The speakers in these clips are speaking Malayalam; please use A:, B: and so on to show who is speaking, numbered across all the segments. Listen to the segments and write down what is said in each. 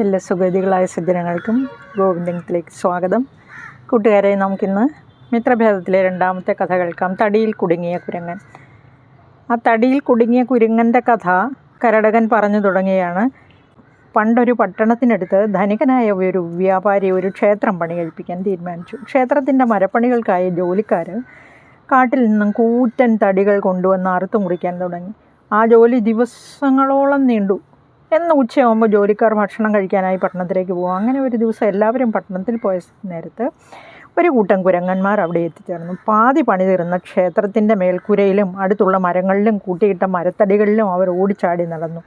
A: എല്ലാ സുഗതികളായ സജ്ജനങ്ങൾക്കും ഗോവിന്ദത്തിലേക്ക് സ്വാഗതം. കൂട്ടുകാരെ, നമുക്കിന്ന് മിത്രഭേദത്തിലെ രണ്ടാമത്തെ കഥ കേൾക്കാം. തടിയിൽ കുടുങ്ങിയ കുരങ്ങൻ. ആ തടിയിൽ കുടുങ്ങിയ കുരങ്ങൻ്റെ കഥ കരടകൻ പറഞ്ഞു തുടങ്ങിയാണ്. പണ്ടൊരു പട്ടണത്തിനടുത്ത് ധനികനായ ഒരു വ്യാപാരി ഒരു ക്ഷേത്രം പണി കഴിപ്പിക്കാൻ തീരുമാനിച്ചു. ക്ഷേത്രത്തിൻ്റെ മരപ്പണികൾക്കായി ജോലിക്കാർ കാട്ടിൽ നിന്നും കൂറ്റൻ തടികൾ കൊണ്ടുവന്ന് അറുത്തു മുറിക്കാൻ തുടങ്ങി. ആ ജോലി ദിവസങ്ങളോളം നീണ്ടു. ഉച്ചയാകുമ്പോൾ ജോലിക്കാർ ഭക്ഷണം കഴിക്കാനായി പട്ടണത്തിലേക്ക് പോകും. അങ്ങനെ ഒരു ദിവസം എല്ലാവരും പട്ടണത്തിൽ പോയ നേരത്ത് ഒരു കൂട്ടം കുരങ്ങന്മാർ അവിടെ എത്തിച്ചേർന്നു. പാതി പണി തീർന്ന ക്ഷേത്രത്തിൻ്റെ മേൽക്കൂരയിലും അടുത്തുള്ള മരങ്ങളിലും കൂട്ടിയിട്ട മരത്തടികളിലും അവർ ഓടിച്ചാടി നടന്നു.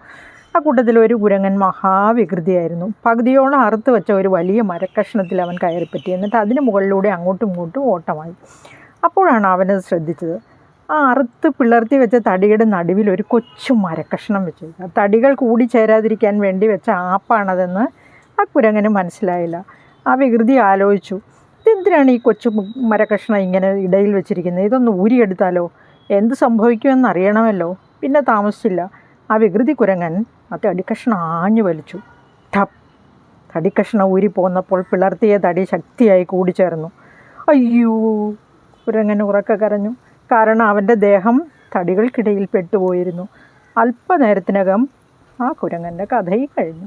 A: ആ കൂട്ടത്തിൽ ഒരു കുരങ്ങൻ മഹാവികൃതിയായിരുന്നു. പകുതിയോളം അറുത്ത് വെച്ച ഒരു വലിയ മരക്കഷ്ണത്തിൽ അവൻ കയറിപ്പറ്റി. എന്നിട്ട് അതിന് മുകളിലൂടെ അങ്ങോട്ടും ഇങ്ങോട്ടും ഓട്ടമായി. അപ്പോഴാണ് അവനത് ശ്രദ്ധിച്ചത്. ആ അറുത്ത് പിളർത്തി വെച്ച തടിയുടെ നടുവിൽ ഒരു കൊച്ചു മരക്കഷ്ണം വെച്ചു. ആ തടികൾ കൂടി ചേരാതിരിക്കാൻ വേണ്ടി വെച്ച ആപ്പാണതെന്ന് ആ കുരങ്ങന് മനസ്സിലായില്ല. ആ വികൃതി ആലോചിച്ചു, ഇതെന്തിനാണ് ഈ കൊച്ചു മരക്കഷ്ണം ഇങ്ങനെ ഇടയിൽ വെച്ചിരിക്കുന്നത്? ഇതൊന്ന് ഊരിയെടുത്താലോ? എന്ത് സംഭവിക്കുമെന്ന് അറിയണമല്ലോ. പിന്നെ താമസിച്ചില്ല. ആ വികൃതി കുരങ്ങൻ ആ തടിക്കഷ്ണം ആഞ്ഞു വലിച്ചു. ടപ്പ്! തടിക്കഷ്ണം ഊരിപ്പോന്നപ്പോൾ പിളർത്തിയ തടി ശക്തിയായി കൂടിച്ചേർന്നു. അയ്യോ! കുരങ്ങൻ ഉറക്കെ കരഞ്ഞു. കാരണം അവൻ്റെ ദേഹം തടികൾക്കിടയിൽ പെട്ടുപോയിരുന്നു. അല്പനേരത്തിനകം ആ കുരങ്ങൻ്റെ കഥയും കഴിഞ്ഞു.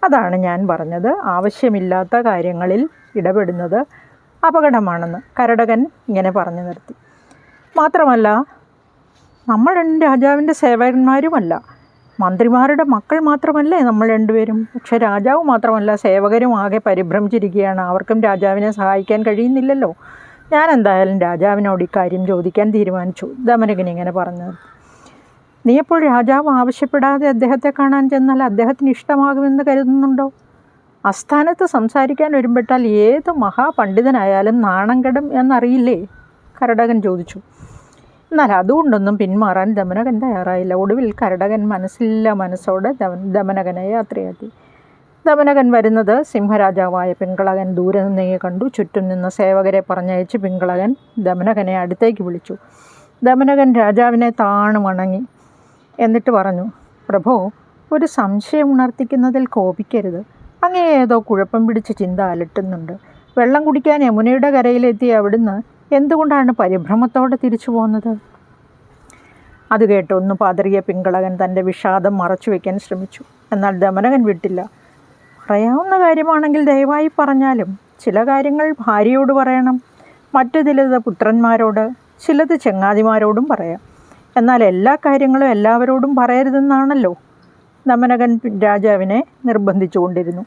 A: അതാണ് ഞാൻ പറഞ്ഞത്, ആവശ്യമില്ലാത്ത കാര്യങ്ങളിൽ ഇടപെടുന്നത് അപകടമാണെന്ന് കരടകൻ ഇങ്ങനെ പറഞ്ഞു നിർത്തി. മാത്രമല്ല, നമ്മൾ രാജാവിൻ്റെ സേവകന്മാരുമല്ല, മന്ത്രിമാരുടെ മക്കൾ മാത്രമല്ലേ നമ്മൾ രണ്ടുപേരും. പക്ഷെ രാജാവ് മാത്രമല്ല, സേവകരും ആകെ പരിഭ്രമിച്ചിരിക്കുകയാണ്. അവർക്കും രാജാവിനെ സഹായിക്കാൻ കഴിയുന്നില്ലല്ലോ. ഞാൻ എന്തായാലും രാജാവിനോട് ഇക്കാര്യം ചോദിക്കാൻ തീരുമാനിച്ചു. ദമനകൻ ഇങ്ങനെ പറഞ്ഞു. നീ എപ്പോൾ രാജാവ് ആവശ്യപ്പെടാതെ അദ്ദേഹത്തെ കാണാൻ ചെന്നാൽ അദ്ദേഹത്തിന് ഇഷ്ടമാകുമെന്ന് കരുതുന്നുണ്ടോ? അസ്ഥാനത്ത് സംസാരിക്കാൻ ഒരുമ്പെട്ടാൽ ഏത് മഹാപണ്ഡിതനായാലും നാണം കെടും എന്നറിയില്ലേ? കരടകൻ ചോദിച്ചു. എന്നാൽ അതുകൊണ്ടൊന്നും പിന്മാറാൻ ദമനകൻ തയ്യാറായില്ല. ഒടുവിൽ കരടകൻ മനസ്സോടെ ദമനകനെ യാത്രയാക്കി. ദമനകൻ വരുന്നത് സിംഹരാജാവായ പിങ്കളകൻ ദൂരെ നിന്നേ കണ്ടു. ചുറ്റും നിന്ന സേവകരെ പറഞ്ഞയച്ച് പിങ്കളകൻ ദമനകനെ അടുത്തേക്ക് വിളിച്ചു. ദമനകൻ രാജാവിനെ താണു വണങ്ങി. എന്നിട്ട് പറഞ്ഞു, പ്രഭോ, ഒരു സംശയം ഉണർത്തിക്കുന്നതിൽ കോപിക്കരുത്. അങ്ങേ ഏതോ കുഴപ്പം പിടിച്ച ചിന്ത അലട്ടുന്നുണ്ട്. വെള്ളം കുടിക്കാൻ യമുനയുടെ കരയിലെത്തി അവിടുന്ന് എന്തുകൊണ്ടാണ് പരിഭ്രമത്തോടെ തിരിച്ചു പോകുന്നത്? അത് കേട്ട് ഒന്ന് പതറിയ പിങ്കളകൻ തൻ്റെ വിഷാദം മറച്ചു വയ്ക്കാൻ ശ്രമിച്ചു. എന്നാൽ ദമനകൻ വിട്ടില്ല. പറയാവുന്ന കാര്യമാണെങ്കിൽ ദയവായി പറഞ്ഞാലും. ചില കാര്യങ്ങൾ ഭാര്യയോട് പറയണം, മറ്റു ചിലത് പുത്രന്മാരോട്, ചിലത് ചങ്ങാതിമാരോടും പറയാം. എന്നാൽ എല്ലാ കാര്യങ്ങളും എല്ലാവരോടും പറയരുതെന്നാണല്ലോ. ദമനകൻ രാജാവിനെ നിർബന്ധിച്ചു കൊണ്ടിരുന്നു.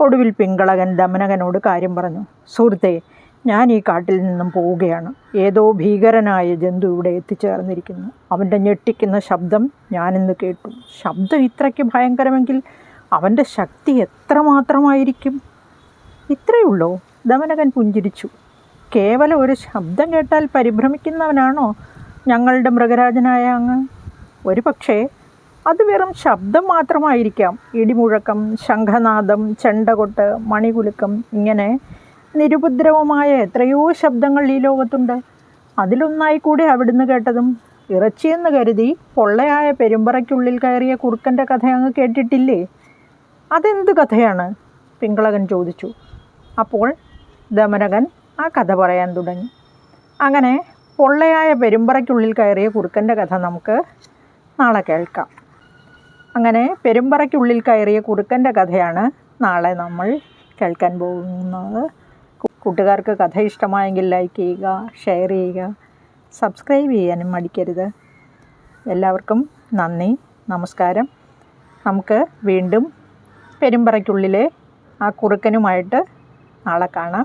A: ഒടുവിൽ പിങ്കളകൻ ദമനകനോട് കാര്യം പറഞ്ഞു. സുഹൃത്തേ, ഞാൻ ഈ കാട്ടിൽ നിന്നും പോവുകയാണ്. ഏതോ ഭീകരനായ ജന്തു ഇവിടെ എത്തിച്ചേർന്നിരിക്കുന്നു. അവൻ്റെ ഞെട്ടിക്കുന്ന ശബ്ദം ഞാനിന്ന് കേട്ടു. ശബ്ദം ഇത്രയ്ക്ക് ഭയങ്കരമെങ്കിൽ അവൻ്റെ ശക്തി എത്രമാത്രമായിരിക്കും? ഇത്രയേ ഉള്ളോ? ദമനകൻ പുഞ്ചിരിച്ചു. കേവലം ഒരു ശബ്ദം കേട്ടാൽ പരിഭ്രമിക്കുന്നവനാണോ ഞങ്ങളുടെ മൃഗരാജനായ അങ്ങ്? ഒരു പക്ഷേ അത് വെറും ശബ്ദം മാത്രമായിരിക്കാം. ഇടിമുഴക്കം, ശംഖനാദം, ചെണ്ടകൊട്ട്, മണികുലുക്കം, ഇങ്ങനെ നിരുപദ്രവമായ എത്രയോ ശബ്ദങ്ങൾ ഈ ലോകത്തുണ്ട്. അതിലൊന്നായി കൂടി അവിടുന്ന് കേട്ടതും. ഇറച്ചിയെന്ന് കരുതി പൊള്ളയായ പെരുമ്പറയ്ക്കുള്ളിൽ കയറിയ കുറുക്കൻ്റെ കഥ അങ്ങ് കേട്ടിട്ടില്ലേ? അതെന്ത് കഥയാണ്? പിങ്കളകൻ ചോദിച്ചു. അപ്പോൾ ദമനകൻ ആ കഥ പറയാൻ തുടങ്ങി. അങ്ങനെ പൊള്ളയായ പെരുമ്പറയ്ക്കുള്ളിൽ കയറിയ കുറുക്കൻ്റെ കഥ നമുക്ക് നാളെ കേൾക്കാം. അങ്ങനെ പെരുമ്പറയ്ക്കുള്ളിൽ കയറിയ കുറുക്കൻ്റെ കഥയാണ് നാളെ നമ്മൾ കേൾക്കാൻ പോകുന്നത്. കൂട്ടുകാർക്ക് കഥ ഇഷ്ടമായെങ്കിൽ ലൈക്ക് ചെയ്യുക, ഷെയർ ചെയ്യുക, സബ്സ്ക്രൈബ് ചെയ്യാനും മടിക്കരുത്. എല്ലാവർക്കും നന്ദി, നമസ്കാരം. നമുക്ക് വീണ്ടും പെരുമ്പറയ്ക്കുള്ളിലെ ആ കുറുക്കനുമായിട്ട് നാളെ കാണാം.